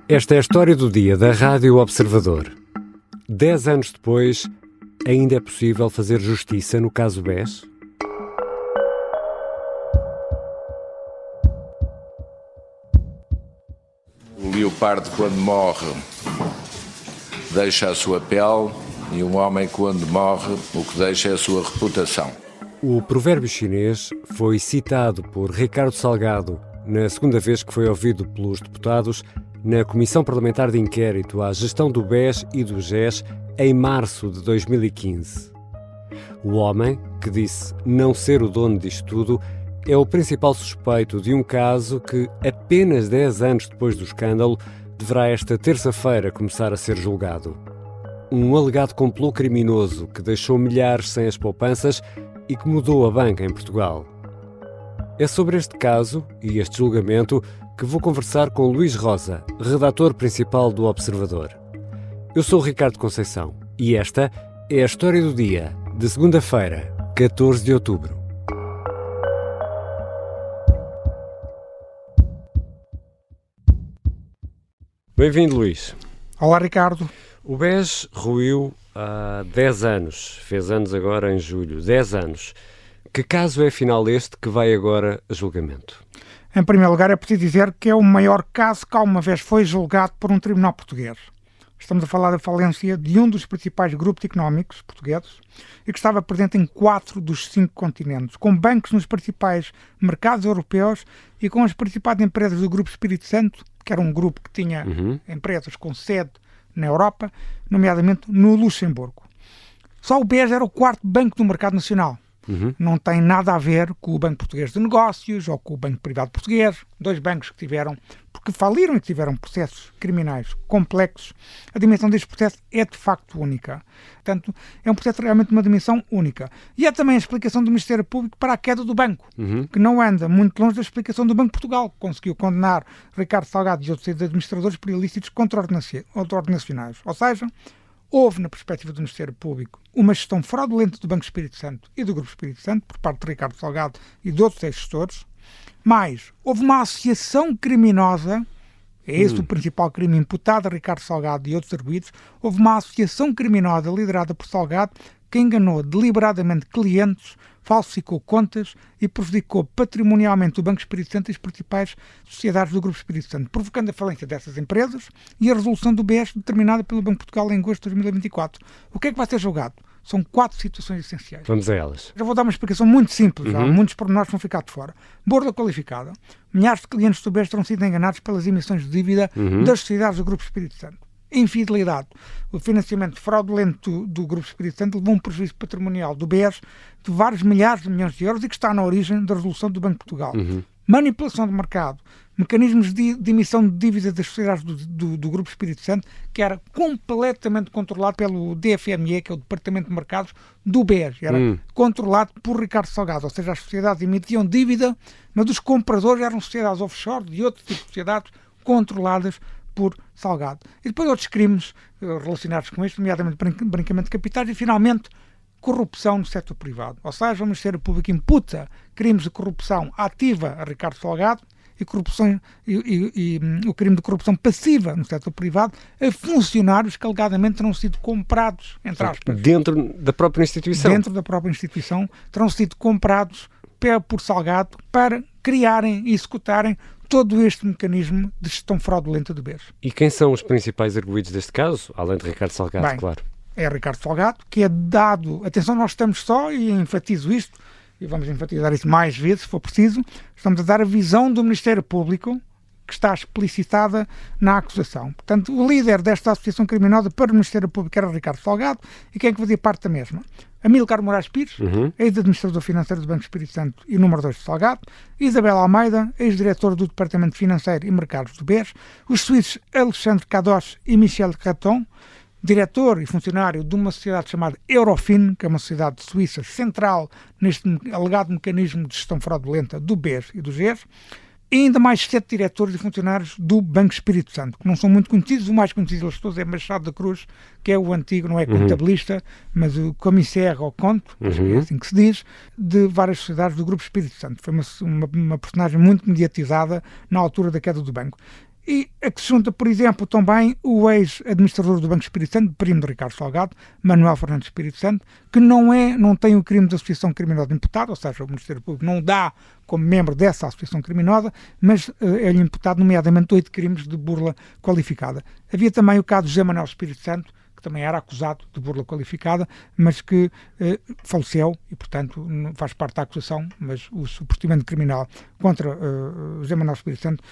Esta é a história do dia da Rádio Observador. 10 anos depois, ainda é possível fazer justiça no caso BES? O leopardo, quando morre, deixa a sua pele, e um homem, quando morre, o que deixa é a sua reputação. O provérbio chinês foi citado por Ricardo Salgado na segunda vez que foi ouvido pelos deputados na Comissão Parlamentar de Inquérito à Gestão do BES e do GES em março de 2015. O homem, que disse não ser o dono disto tudo, é o principal suspeito de um caso que, apenas 10 anos depois do escândalo, deverá esta terça-feira começar a ser julgado. Um alegado complô criminoso que deixou milhares sem as poupanças e que mudou a banca em Portugal. É sobre este caso e este julgamento que vou conversar com Luís Rosa, redator principal do Observador. Eu sou o Ricardo Conceição e esta é a história do dia de segunda-feira, 14 de outubro. Bem-vindo, Luís. Olá, Ricardo. O BES ruiu há 10 anos, fez anos agora em julho, 10 anos. Que caso é afinal este que vai agora a julgamento? Em primeiro lugar, é preciso dizer que é o maior caso que alguma vez foi julgado por um tribunal português. Estamos a falar da falência de um dos principais grupos económicos portugueses e que estava presente em 4 dos 5 continentes, com bancos nos principais mercados europeus e com as principais empresas do Grupo Espírito Santo, que era um grupo que tinha empresas com sede na Europa, nomeadamente no Luxemburgo. Só o BES era o 4º banco do mercado nacional. Não tem nada a ver com o Banco Português de Negócios ou com o Banco Privado Português, 2 bancos que tiveram, porque faliram e tiveram processos criminais complexos. A dimensão deste processo é de facto única. Portanto, é um processo realmente de uma dimensão única. E é também a explicação do Ministério Público para a queda do banco, que não anda muito longe da explicação do Banco de Portugal, que conseguiu condenar Ricardo Salgado e outros administradores por ilícitos contraordenacionais. Ou seja, houve, na perspectiva do Ministério Público, uma gestão fraudulenta do Banco Espírito Santo e do Grupo Espírito Santo, por parte de Ricardo Salgado e de outros ex-gestores, mas houve uma associação criminosa, é esse o principal crime imputado a Ricardo Salgado e outros arguidos, houve uma associação criminosa liderada por Salgado que enganou deliberadamente clientes, falsificou contas e prejudicou patrimonialmente o Banco Espírito Santo e as principais sociedades do Grupo Espírito Santo, provocando a falência dessas empresas e a resolução do BES determinada pelo Banco de Portugal em agosto de 2024. O que é que vai ser julgado? São 4 situações essenciais. Vamos a elas. Já vou dar uma explicação muito simples, há muitos pormenores que vão ficar de fora. Borda qualificada. Milhares de clientes do BES terão sido enganados pelas emissões de dívida das sociedades do Grupo Espírito Santo. Infidelidade. O financiamento fraudulento do Grupo Espírito Santo levou um prejuízo patrimonial do BES de vários milhares de milhões de euros e que está na origem da resolução do Banco de Portugal. Manipulação de mercado, mecanismos de emissão de dívidas das sociedades do Grupo Espírito Santo, que era completamente controlado pelo DFME, que é o Departamento de Mercados do BES. Era controlado por Ricardo Salgado, ou seja, as sociedades emitiam dívida, mas os compradores eram sociedades offshore e outro tipo de sociedades controladas por Salgado. E depois outros crimes relacionados com isto, nomeadamente branqueamento de capitais e, finalmente, corrupção no setor privado. Ou seja, o Ministério Público imputa crimes de corrupção ativa a Ricardo Salgado e o crime de corrupção passiva no setor privado a funcionários que alegadamente terão sido comprados, entre aspas. Dentro da própria instituição? Dentro da própria instituição, terão sido comprados por Salgado para criarem e executarem todo este mecanismo de gestão fraudulenta do BES. E quem são os principais arguidos deste caso, além de Ricardo Salgado, Bem, claro? É Ricardo Salgado, que é dado... Atenção, nós estamos só, e enfatizo isto, e vamos enfatizar isso mais vezes, se for preciso, estamos a dar a visão do Ministério Público, que está explicitada na acusação. Portanto, o líder desta associação criminosa para o Ministério Público era Ricardo Salgado, e quem é que fazia parte da mesma? Amílcar Moraes Pires, ex-administrador financeiro do Banco Espírito Santo e número 2 de Salgado, Isabel Almeida, ex-diretor do Departamento Financeiro e Mercados do BES, os suíços Alexandre Cadoche e Michel Creton, diretor e funcionário de uma sociedade chamada Eurofin, que é uma sociedade suíça central neste alegado mecanismo de gestão fraudulenta do BES e do GES, e ainda mais 7 diretores e funcionários do Banco Espírito Santo, que não são muito conhecidos. O mais conhecido deles todos é Machado da Cruz, que é o antigo, não é contabilista, mas o commissaire ao conte, é assim que se diz, de várias sociedades do Grupo Espírito Santo. Foi uma personagem muito mediatizada na altura da queda do banco. E a que se junta, por exemplo, também o ex-administrador do Banco Espírito Santo, primo de Ricardo Salgado, Manuel Fernandes Espírito Santo, que não tem o crime de associação criminosa imputado, ou seja, o Ministério Público não dá como membro dessa associação criminosa, mas é-lhe imputado nomeadamente 8 crimes de burla qualificada. Havia também o caso de José Manuel Espírito Santo, que também era acusado de burla qualificada, mas que faleceu e, portanto, faz parte da acusação, mas o procedimento criminal contra José Manuel Espírito Santo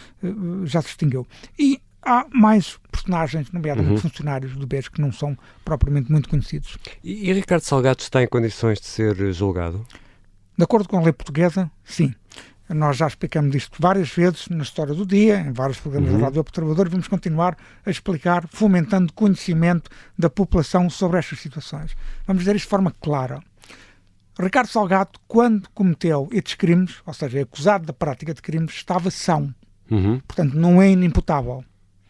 já se extinguiu. E há mais personagens, nomeadamente funcionários do BES, que não são propriamente muito conhecidos. E Ricardo Salgado está em condições de ser julgado? De acordo com a lei portuguesa, sim. Nós já explicamos isto várias vezes na História do Dia, em vários programas da Rádio Observador, e vamos continuar a explicar, fomentando conhecimento da população sobre estas situações. Vamos dizer isto de forma clara. Ricardo Salgado, quando cometeu estes crimes, ou seja, é acusado da prática de crimes, estava são. Portanto, não é inimputável.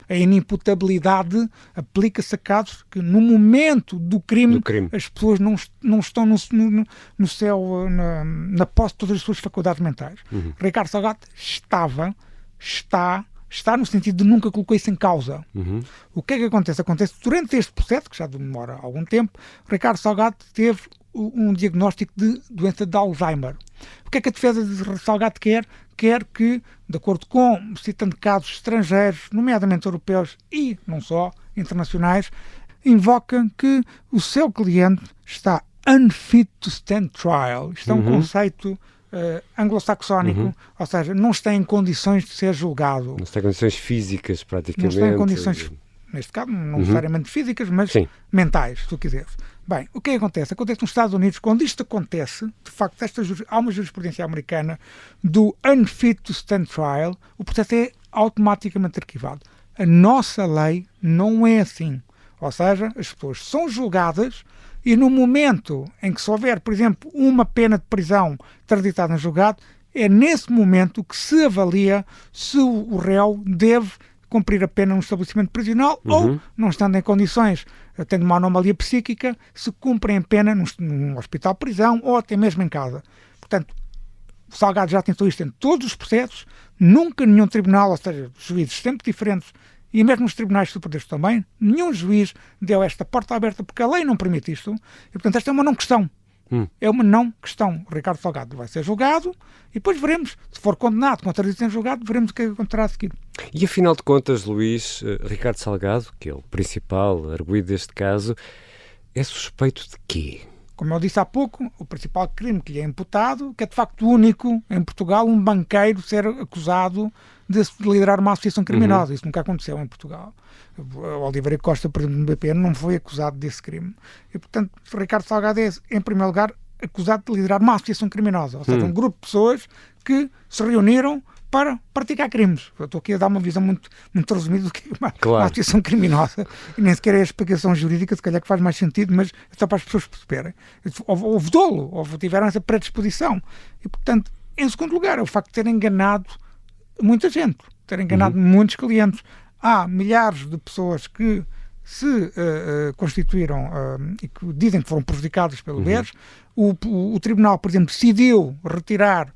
A inimputabilidade aplica-se a casos que, no momento do crime, as pessoas não estão no céu, na posse de todas as suas faculdades mentais. Ricardo Salgado está no sentido de nunca colocou isso em causa. O que é que acontece? Acontece durante este processo, que já demora algum tempo, Ricardo Salgado teve um diagnóstico de doença de Alzheimer. O que é que a defesa de Salgado quer? Quer que, de acordo com, citando casos estrangeiros, nomeadamente europeus e não só, internacionais, invoca que o seu cliente está unfit to stand trial. Isto é um conceito anglo-saxónico, ou seja, não está em condições de ser julgado. Não está em condições físicas, praticamente. Não está em condições, neste caso, não necessariamente físicas, mas mentais, se tu quiseres. Bem, o que é que acontece? Acontece nos Estados Unidos, quando isto acontece, de facto, há uma jurisprudência americana do unfit to stand trial, o processo é automaticamente arquivado. A nossa lei não é assim. Ou seja, as pessoas são julgadas e no momento em que se houver, por exemplo, uma pena de prisão transitada em julgado, é nesse momento que se avalia se o réu deve cumprir a pena num estabelecimento prisional ou, não estando em condições, tendo uma anomalia psíquica, se cumprem a pena num hospital-prisão ou até mesmo em casa. Portanto, o Salgado já tentou isto em todos os processos, nunca nenhum tribunal, ou seja, juízes sempre diferentes, e mesmo nos tribunais superiores também, nenhum juiz deu esta porta aberta porque a lei não permite isto, e portanto esta é uma não questão. É uma não questão. O Ricardo Salgado vai ser julgado e depois veremos, se for condenado, contradição em julgado, veremos o que acontecerá a seguir. E afinal de contas, Luís, Ricardo Salgado, que é o principal arguido deste caso, é suspeito de quê? Como eu disse há pouco, o principal crime que lhe é imputado, que é de facto único em Portugal, um banqueiro ser acusado de liderar uma associação criminosa. Isso nunca aconteceu em Portugal. Oliveira Costa, por exemplo, no BPN, não foi acusado desse crime. E, portanto, Ricardo Salgado é, em primeiro lugar, acusado de liderar uma associação criminosa. Ou seja, um grupo de pessoas que se reuniram para praticar crimes. Eu estou aqui a dar uma visão muito resumida do que é uma associação criminosa. E nem sequer é a explicação jurídica, se calhar que faz mais sentido, mas é só para as pessoas perceberem. Houve dolo, tiveram essa predisposição. E, portanto, em segundo lugar, é o facto de terem enganado muita gente, terem enganado muitos clientes. Há milhares de pessoas que se constituíram e que dizem que foram prejudicadas pelo BES. O Tribunal, por exemplo, decidiu retirar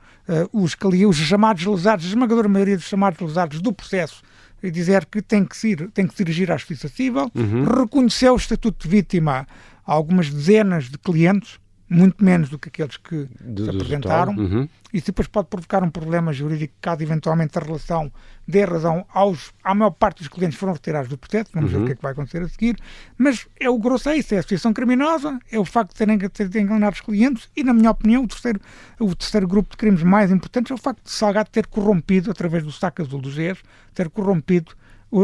os chamados lesados, a esmagadora maioria dos chamados lesados do processo e dizer que tem que se dirigir à Justiça Civil. Reconheceu o estatuto de vítima a algumas dezenas de clientes, muito menos do que aqueles que se apresentaram, e depois pode provocar um problema jurídico caso eventualmente a relação dê razão à maior parte dos clientes que foram retirados do processo. Vamos ver o que é que vai acontecer a seguir, mas é o grosso é isso, é a associação criminosa, é o facto de terem enganado os clientes e, na minha opinião, o terceiro grupo de crimes mais importantes é o facto de Salgado ter corrompido, através do saco azul dos GES, ter corrompido,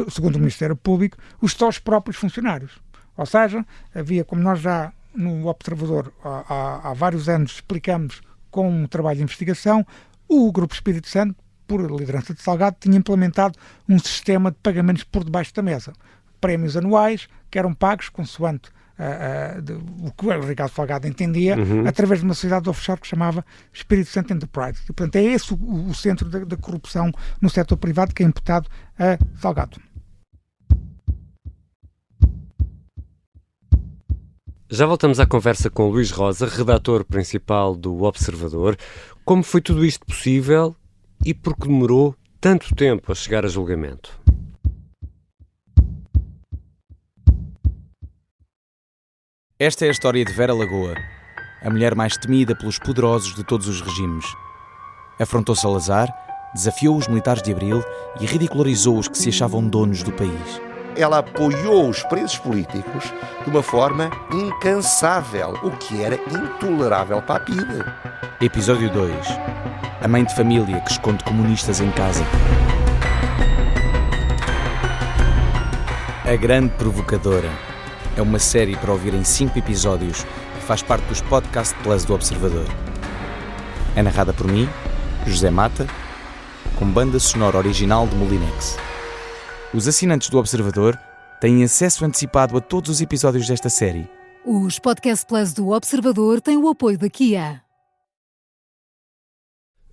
segundo o Ministério Público, os seus próprios funcionários. Ou seja, havia, como nós já no Observador há vários anos explicamos com um trabalho de investigação, o Grupo Espírito Santo, por liderança de Salgado, tinha implementado um sistema de pagamentos por debaixo da mesa. Prémios anuais que eram pagos consoante o que o Ricardo Salgado entendia, através de uma sociedade offshore que se chamava Espírito Santo Enterprise. E, portanto, é esse o centro da corrupção no setor privado que é imputado a Salgado. Já voltamos à conversa com Luís Rosa, redator principal do Observador. Como foi tudo isto possível e por que demorou tanto tempo a chegar a julgamento? Esta é a história de Vera Lagoa, a mulher mais temida pelos poderosos de todos os regimes. Afrontou Salazar, desafiou os militares de Abril e ridicularizou os que se achavam donos do país. Ela apoiou os presos políticos de uma forma incansável, o que era intolerável para a PIDE. Episódio 2. A mãe de família que esconde comunistas em casa. A Grande Provocadora é uma série para ouvir em 5 episódios que faz parte dos Podcast Plus do Observador. É narrada por mim, José Mata, com banda sonora original de Molinex. Os assinantes do Observador têm acesso antecipado a todos os episódios desta série. Os Podcast Plus do Observador têm o apoio da Kia.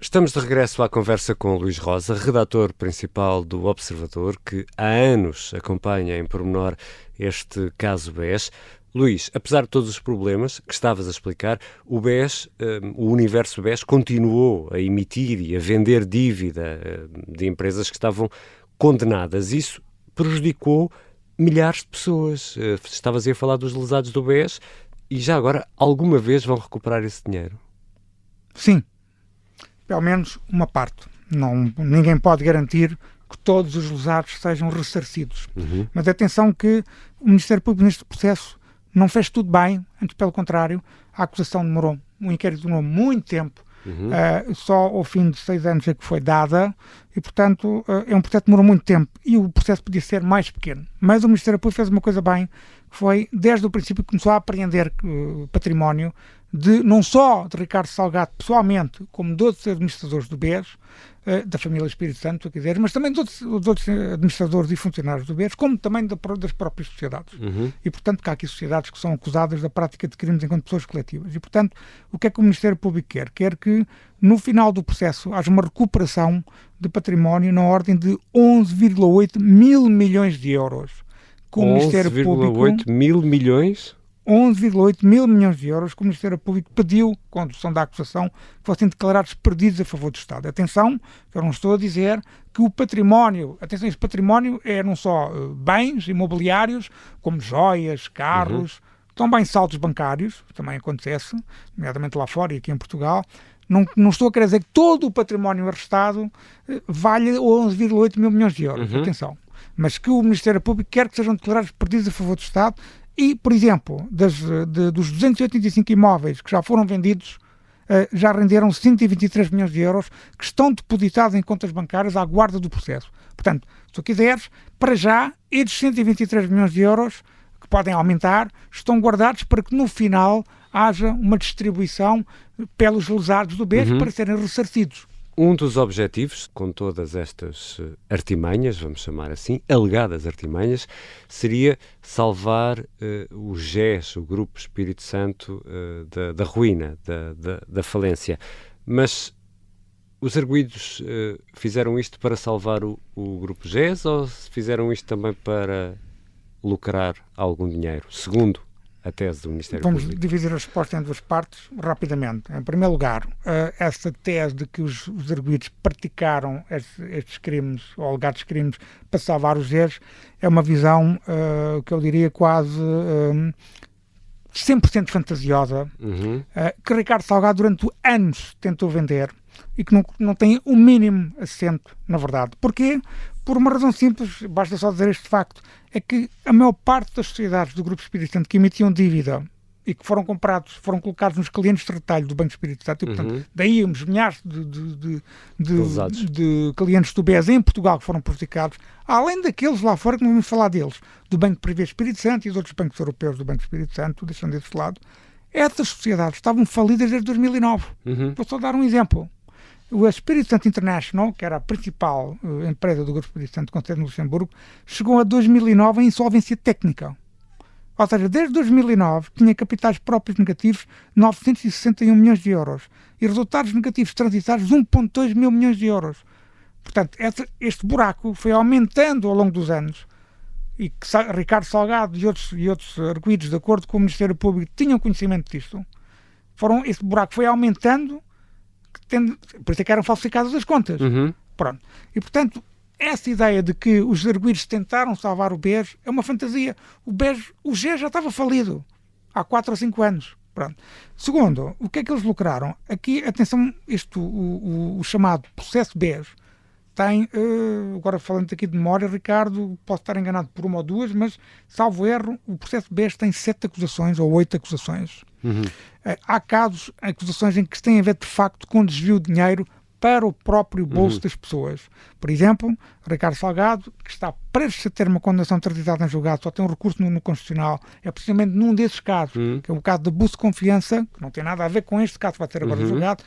Estamos de regresso à conversa com Luís Rosa, redator principal do Observador, que há anos acompanha em pormenor este caso BES. Luís, apesar de todos os problemas que estavas a explicar, o BES, o universo BES, continuou a emitir e a vender dívida de empresas que estavam condenadas. Isso prejudicou milhares de pessoas. Estavas aí a falar dos lesados do BES e já agora alguma vez vão recuperar esse dinheiro? Sim. Pelo menos uma parte. Ninguém pode garantir que todos os lesados sejam ressarcidos. Mas atenção que o Ministério Público neste processo não fez tudo bem, antes pelo contrário, a acusação demorou, o inquérito demorou muito tempo, só ao fim de 6 anos é que foi dada e, portanto, é um processo que demorou muito tempo e o processo podia ser mais pequeno. Mas o Ministério Público fez uma coisa bem, que foi, desde o princípio, começou a apreender património não só de Ricardo Salgado pessoalmente, como de outros administradores do BES, da família Espírito Santo, quiser, mas também de outros administradores e funcionários do BES, como também das próprias sociedades. E, portanto, que há aqui sociedades que são acusadas da prática de crimes enquanto pessoas coletivas. E, portanto, o que é que o Ministério Público quer? Quer que, no final do processo, haja uma recuperação de património na ordem de 11,8 mil milhões de euros. 11,8 mil milhões? 11,8 mil milhões de euros que o Ministério Público pediu, com a condução da acusação, que fossem declarados perdidos a favor do Estado. Atenção, eu não estou a dizer que o património, atenção, esse património é não só bens imobiliários, como joias, carros, também saldos bancários, também acontece, nomeadamente lá fora e aqui em Portugal. Não estou a querer dizer que todo o património arrestado vale 11,8 mil milhões de euros, atenção. Mas que o Ministério Público quer que sejam declarados perdidos a favor do Estado. E, por exemplo, dos 285 imóveis que já foram vendidos, já renderam 123 milhões de euros que estão depositados em contas bancárias à guarda do processo. Portanto, se tu quiseres, para já, estes 123 milhões de euros, que podem aumentar, estão guardados para que no final haja uma distribuição pelos lesados do BES para serem ressarcidos. Um dos objetivos, com todas estas artimanhas, vamos chamar assim, alegadas artimanhas, seria salvar o GES, o Grupo Espírito Santo, da ruína, da falência. Mas os arguidos fizeram isto para salvar o Grupo GES ou fizeram isto também para lucrar algum dinheiro, segundo a tese do Ministério Público? Vamos dividir a resposta em duas partes, rapidamente. Em primeiro lugar, essa tese de que os arguidos praticaram estes crimes, ou alegados crimes, para salvar os GES, é uma visão que eu diria quase 100% fantasiosa, que Ricardo Salgado durante anos tentou vender e que não tem o mínimo assento na verdade. Porquê? Por uma razão simples, basta só dizer este facto, é que a maior parte das sociedades do Grupo Espírito Santo que emitiam dívida e que foram colocados nos clientes de retalho do Banco Espírito Santo, e, portanto, daí uns milhares de clientes do BES em Portugal que foram prejudicados, além daqueles lá fora que não vamos falar deles, do Banco Privé Espírito Santo e dos outros bancos europeus do Banco Espírito Santo, deixando desse lado, essas sociedades estavam falidas desde 2009. Vou só dar um exemplo. O Espírito Santo International, que era a principal empresa do Grupo Espírito Santo, com sede no Luxemburgo, chegou a 2009 em insolvência técnica. Ou seja, desde 2009 tinha capitais próprios negativos 961 milhões de euros e resultados negativos transitários 1,2 mil milhões de euros. Portanto, este buraco foi aumentando ao longo dos anos e que Ricardo Salgado e outros arguidos, de acordo com o Ministério Público, tinham conhecimento disto. Este buraco foi aumentando, por isso é que eram falsificadas as contas. Pronto. E, portanto, essa ideia de que os arguidos tentaram salvar o BES é uma fantasia. O GES já estava falido. há 4 ou 5 anos. Pronto. Segundo, o que é que eles lucraram? Aqui, atenção, o chamado processo BES tem, agora falando aqui de memória, Ricardo, posso estar enganado por 1 ou 2, mas, salvo erro, o processo BES tem 7 acusações ou 8 acusações. Há casos, acusações em que se tem a ver de facto com desvio de dinheiro para o próprio bolso das pessoas. Por exemplo, Ricardo Salgado, que está prestes a ter uma condenação transitada em julgado, só tem um recurso no Constitucional, é precisamente num desses casos, que é o caso de abuso de confiança, que não tem nada a ver com este caso que vai ter agora julgado,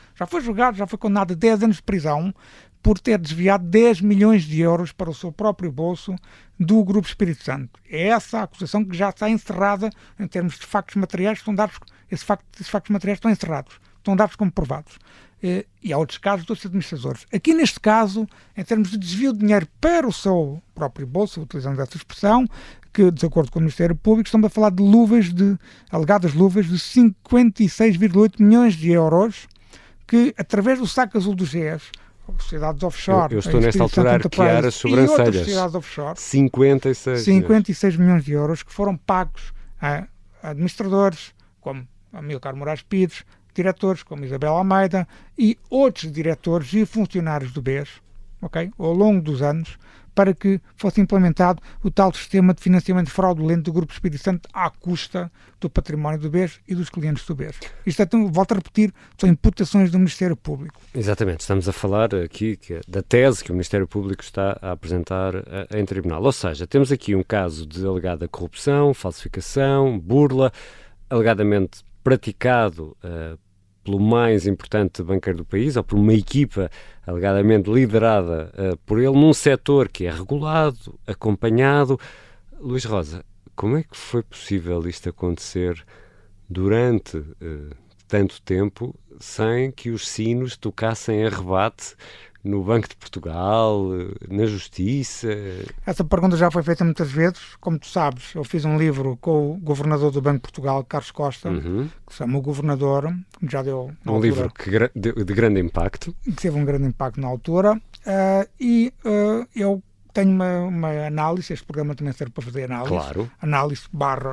já foi condenado a 10 anos de prisão por ter desviado 10 milhões de euros para o seu próprio bolso do Grupo Espírito Santo. É essa a acusação que já está encerrada em termos de factos materiais, esses factos materiais estão encerrados, estão dados como provados. E há outros casos de outros administradores. Aqui neste caso, em termos de desvio de dinheiro para o seu próprio bolso, utilizando essa expressão, que de acordo com o Ministério Público estamos a falar de alegadas luvas de 56,8 milhões de euros que, através do saco azul do GES, sociedades offshore... Eu estou nesta altura a arquear as sobrancelhas. E outras sociedades offshore... 56 milhões de euros que foram pagos a administradores, como Amílcar Moraes Pires, diretores como Isabel Almeida e outros diretores e funcionários do BES, okay, ao longo dos anos, para que fosse implementado o tal sistema de financiamento fraudulento do Grupo Espírito Santo à custa do património do BES e dos clientes do BES. Isto, volto a repetir, são imputações do Ministério Público. Exatamente, estamos a falar aqui da tese que o Ministério Público está a apresentar em tribunal. Ou seja, temos aqui um caso de alegada corrupção, falsificação, burla, alegadamente praticado pelo mais importante banqueiro do país, ou por uma equipa alegadamente liderada por ele, num setor que é regulado, acompanhado. Luís Rosa, como é que foi possível isto acontecer durante tanto tempo sem que os sinos tocassem a rebate no Banco de Portugal, na Justiça? Essa pergunta já foi feita muitas vezes. Como tu sabes, eu fiz um livro com o governador do Banco de Portugal, Carlos Costa, que se chama O Governador, que já deu na altura, livro de grande impacto. Que teve um grande impacto na altura. Eu tenho uma análise, este programa também serve para fazer análise. Claro. Análise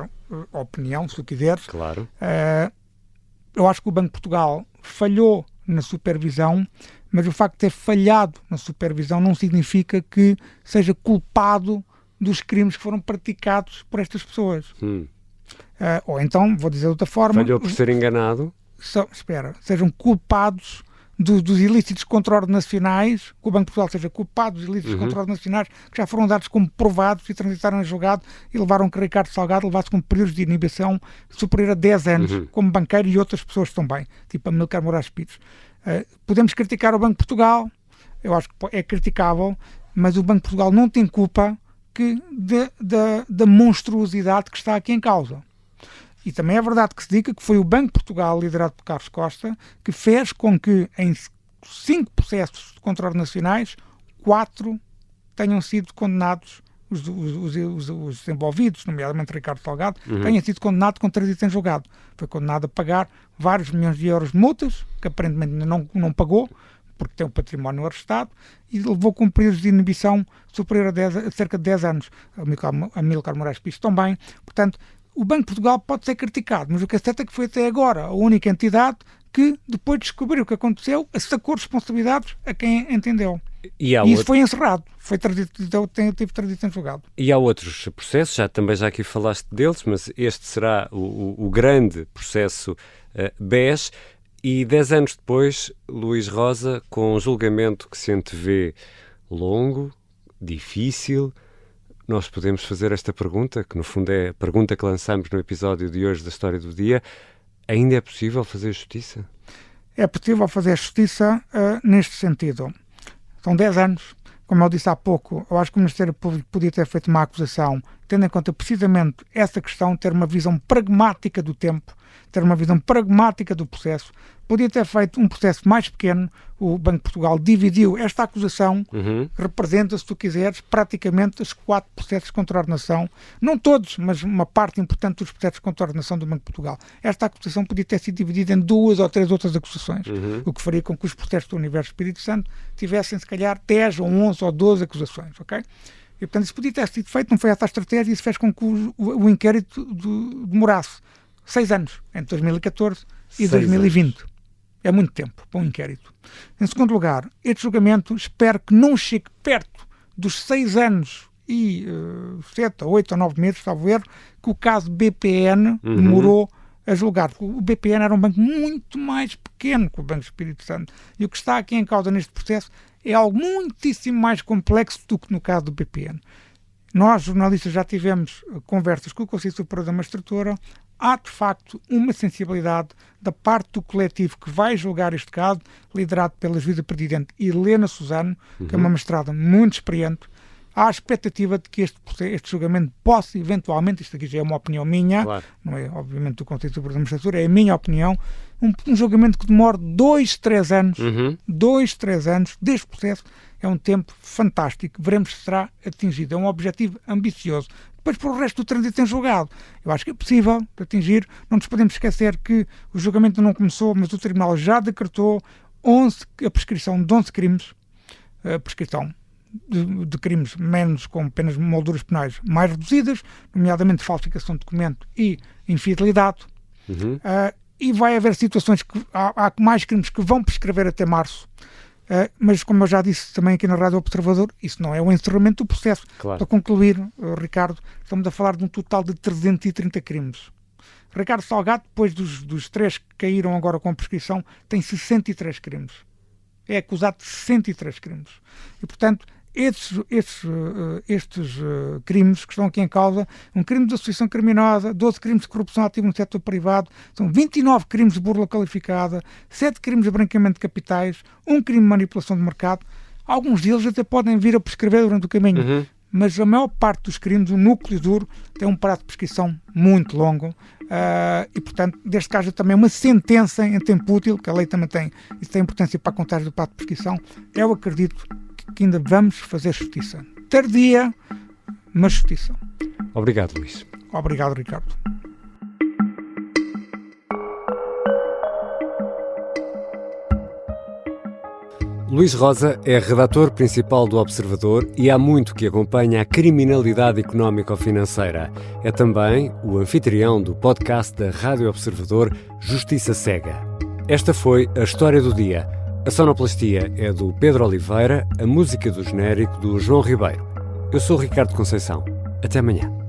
/ opinião, se tu quiseres. Claro. Eu acho que o Banco de Portugal falhou na supervisão, mas o facto de ter falhado na supervisão não significa que seja culpado dos crimes que foram praticados por estas pessoas. Ou então, vou dizer de outra forma... Falhou por ser enganado? Sejam culpados dos ilícitos contraordenacionais, que o Banco de Portugal seja culpado dos ilícitos contraordenacionais que já foram dados como provados e transitaram em julgado e levaram que Ricardo Salgado levasse com períodos de inibição superior a 10 anos, como banqueiro e outras pessoas também, tipo Amílcar Moraes Pires. Podemos criticar o Banco de Portugal, eu acho que é criticável, mas o Banco de Portugal não tem culpa da monstruosidade que está aqui em causa. E também é verdade que se diga que foi o Banco de Portugal, liderado por Carlos Costa, que fez com que em 5 processos contraordenacionais, 4 tenham sido condenados, os envolvidos, nomeadamente Ricardo Salgado, tenham sido condenados com trânsito em julgado. Foi condenado a pagar vários milhões de euros de multas, que aparentemente não pagou, porque tem um património arrestado, e levou com períodos de inibição superior a cerca de 10 anos. Amílcar Moraes Pires também. Portanto, o Banco de Portugal pode ser criticado, mas o que é certo é que foi até agora a única entidade que, depois de descobrir o que aconteceu, sacou responsabilidades a quem entendeu. E isso foi encerrado, teve trânsito em julgado. E há outros processos, já aqui falaste deles, mas este será o grande processo BES, e 10 anos depois, Luís Rosa, com um julgamento que se antevê longo, difícil, nós podemos fazer esta pergunta, que no fundo é a pergunta que lançamos no episódio de hoje da História do Dia: ainda é possível fazer justiça? É possível fazer justiça neste sentido. São 10 anos. Como eu disse há pouco, eu acho que o Ministério Público podia ter feito uma acusação, tendo em conta precisamente essa questão, ter uma visão pragmática do tempo, ter uma visão pragmática do processo. Podia ter feito um processo mais pequeno. O Banco de Portugal dividiu esta acusação, representa, se tu quiseres, praticamente os 4 processos de contraordenação, não todos, mas uma parte importante dos processos de contraordenação do Banco de Portugal. Esta acusação podia ter sido dividida em 2 ou 3 outras acusações, o que faria com que os processos do Universo Espírito Santo tivessem, se calhar, 10 ou 11 ou 12 acusações, ok? E, portanto, isso podia ter sido feito, não foi essa a estratégia, e isso fez com que o inquérito demorasse. 6 anos, entre 2014 e 2020. Anos. É muito tempo para um inquérito. Em segundo lugar, este julgamento espero que não chegue perto dos 6 anos e 7, 8 ou 9 meses, salvo erro, que o caso BPN demorou a julgar. O BPN era um banco muito mais pequeno que o Banco Espírito Santo. E o que está aqui em causa neste processo é algo muitíssimo mais complexo do que no caso do BPN. Nós, jornalistas, já tivemos conversas com o Conselho Superior da Magistratura. Há, de facto, uma sensibilidade da parte do coletivo que vai julgar este caso, liderado pela vice-presidente Helena Suzano, que é uma magistrada muito experiente. Há a expectativa de que este julgamento possa, eventualmente, isto aqui já é uma opinião minha, claro, não é, obviamente, do Conselho Superior da Magistratura, é a minha opinião, um julgamento que demora 2, 3 anos, 2, 3 anos deste processo, é um tempo fantástico. Veremos se será atingido. É um objetivo ambicioso. Depois, para o resto do trânsito em julgado, eu acho que é possível atingir. Não nos podemos esquecer que o julgamento não começou, mas o Tribunal já decretou a prescrição de 11 crimes, a prescrição de crimes menos com penas de molduras penais mais reduzidas, nomeadamente falsificação de documento e infidelidade. E vai haver situações que há mais crimes que vão prescrever até março. Mas, como eu já disse também aqui na Rádio Observador, isso não é o encerramento do processo. Claro. Para concluir, Ricardo, estamos a falar de um total de 330 crimes. Ricardo Salgado, depois dos 3 que caíram agora com prescrição, tem 63 crimes. É acusado de 63 crimes. E, portanto, estes crimes que estão aqui em causa, um crime de associação criminosa, 12 crimes de corrupção ativa no setor privado, são 29 crimes de burla qualificada, 7 crimes de branqueamento de capitais, 1 crime de manipulação de mercado. Alguns deles até podem vir a prescrever durante o caminho, mas a maior parte dos crimes, o núcleo duro, tem um prazo de prescrição muito longo e, portanto, deste caso também uma sentença em tempo útil, que a lei também tem, isso tem importância para a contagem do prazo de prescrição. Eu acredito que ainda vamos fazer justiça. Tardia, mas justiça. Obrigado, Luís. Obrigado, Ricardo. Luís Rosa é redator principal do Observador e há muito que acompanha a criminalidade económico-financeira. É também o anfitrião do podcast da Rádio Observador Justiça Cega. Esta foi a história do dia. A sonoplastia é do Pedro Oliveira, a música do genérico do João Ribeiro. Eu sou Ricardo Conceição. Até amanhã.